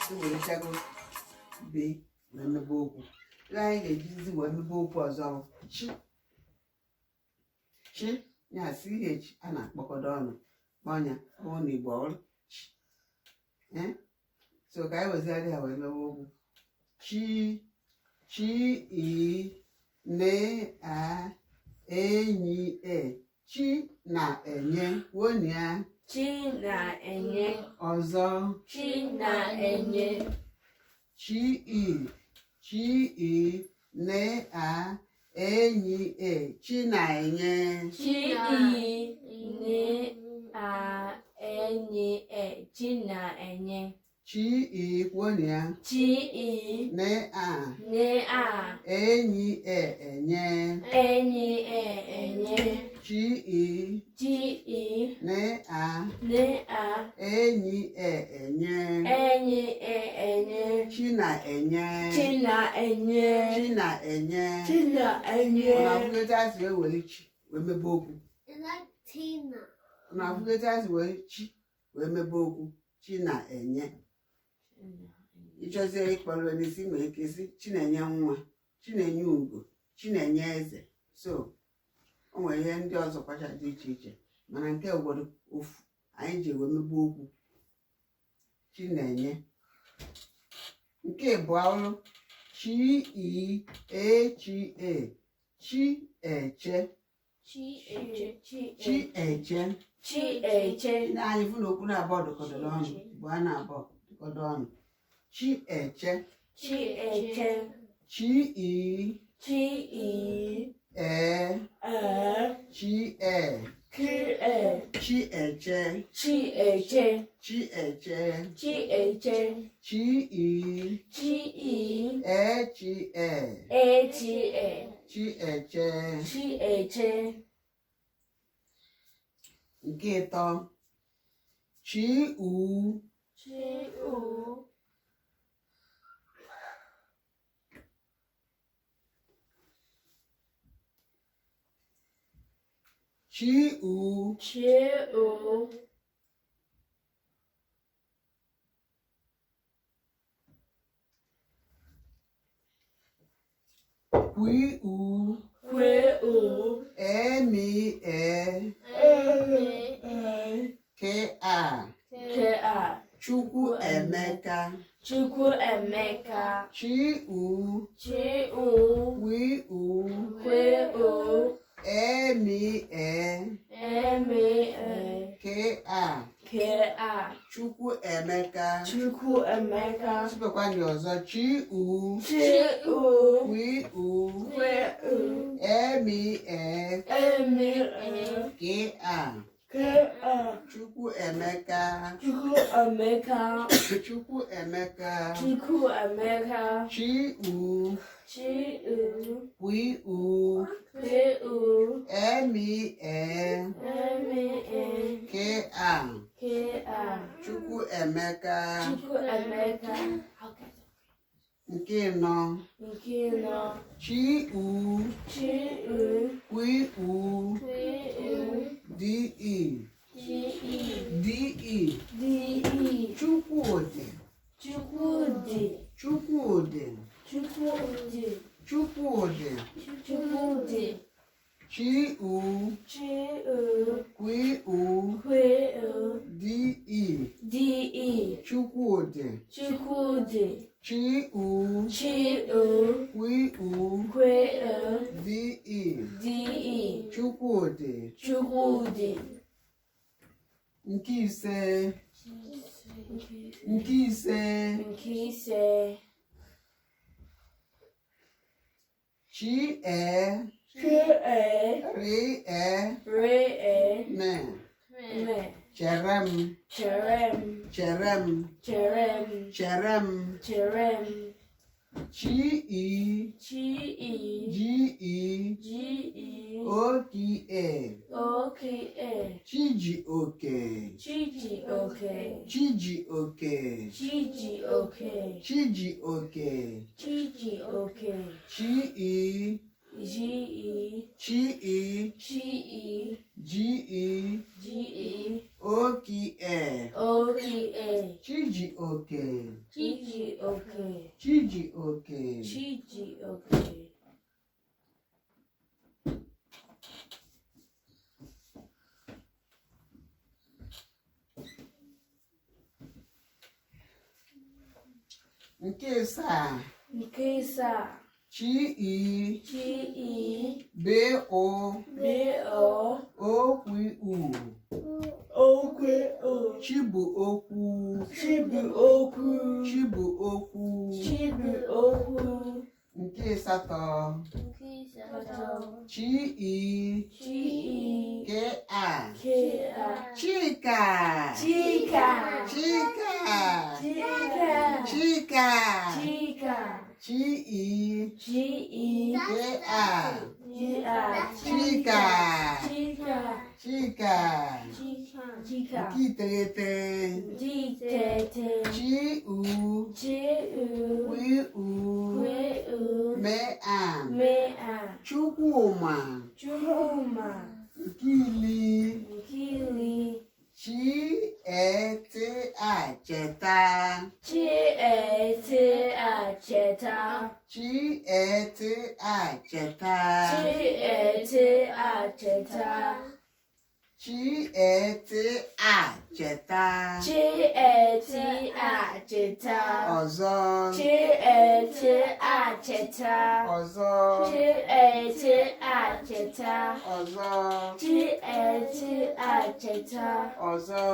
We'll go be when the book like a easy when the book was on. She, yeah, CH, Anna, Bocodon, Bonya, only ball. Eh? So I was there when the book. She, ne, a, chi na enye wonia chi na enye ọzọ chi na enye chi ne a enyi chi na enye chi ne a enyi chi na enye chi wonia chi ne a enyi enye enye chi ne a enyi enye chi na enye ona fugeta si wele chi we mebe okwu ona fugeta si wele chi we mebe okwu chi na enye ichozi ikpọrọ n'isi ma ekesi chi na-enye nwa chi na-enye ugo chi na-enye eze so o nwere ihe ndị ọzọ kwacha dị iche iche mana nke obodo ofu anyị ji ewe mebe okwu chi na-enye nke bụ ọrụ chi eche na anyị fụ na okwu na-abụọ dụkọdọrọ ọnụ bụ a na-abụọ dụkọdọ ọnụ chi eche chi nke ịtọ chi Chukwu Emeka chi Chukwu Emeka sibekwa ndị ọzọ chi Chukwu Emeka chi Chukwu Emeka nke nọ chi Chukwudi chi Chukwudi chi Chukwudi nke ise chi me cherem chi okie Okie. Chijioke. Chijioke. Chijioke. Chijioke. Chijioke. Chijioke. Chi. Ge. Chi. Ge. Ge. Ge. Okie. Okie. Chijioke. Chijioke. Chijioke. Chijioke. Nke saa. Nke saa. Chi. Chi. Bo. Bo. Okwu. Okwe. Chibu okwu. Chibu okwu. Chibu okwu. Chibu okwu. Nke asatọ. Chi. Chi. Ke. Chika. Chika. Chika. Chika. Chika. Chika. Chika. Chi. Chi. Chika. Chika. Chika. Chika. Nke iteghete. Jitete. Chi-u. Chiu. Wi-u. Kweu. Me-a. Mea. Chukwuma. Chuma. Nke ili. Nkili. Chi-ete-a-cheta. Chiete-a-cheta. Chi-ete-a-cheta. Chiete-a-cheta. Chi-ete-a-cheta. Chiete-a-cheta. Ọzọ. Chiete-a-cheta. Ọzọ. Chiete-a-cheta. Ọzọ. Chiete-a-cheta. Ọzọ.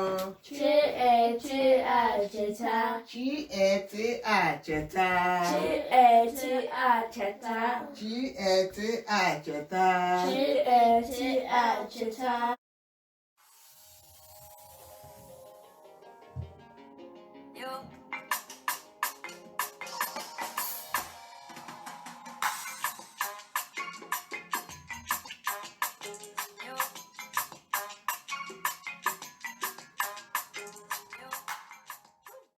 Chiete-a-cheta. Chi-ete-a-cheta. Chiete-a-cheta. Chi-ete-a-cheta. Chiete-a-cheta. Yo.